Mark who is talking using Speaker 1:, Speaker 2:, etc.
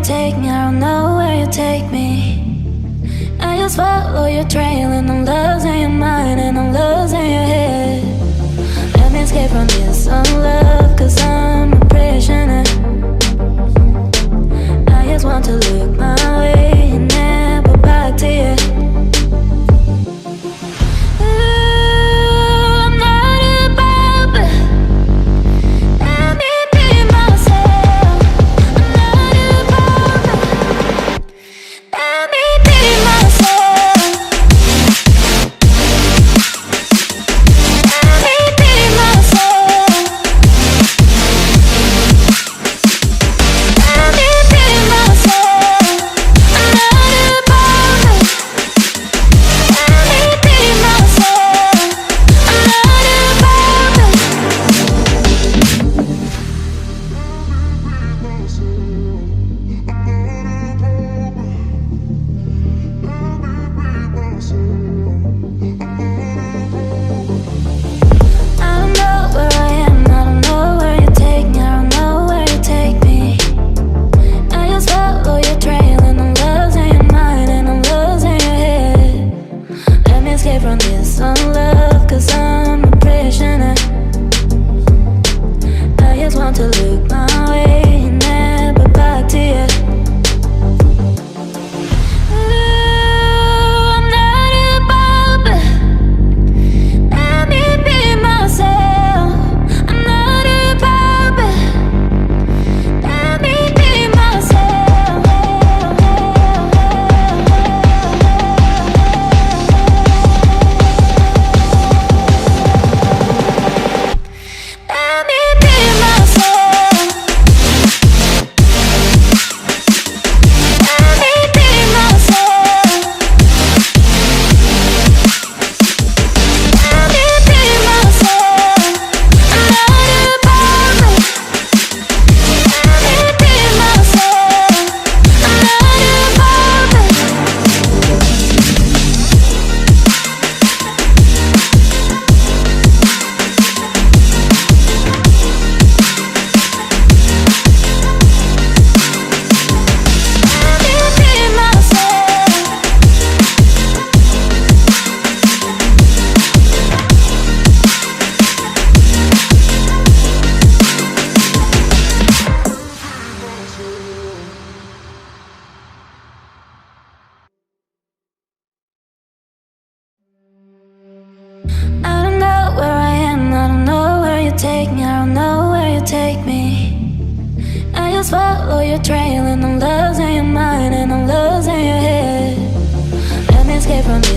Speaker 1: take me, I don't know where you take me. I just follow your trail and I'm losing your mind and I'm losing your head. Let me escape from this unlove, cause I'm a prisoner. I just want to look my way and never back to you. Follow your trail and I'm losing your mind and I'm losing your head. Let me escape from this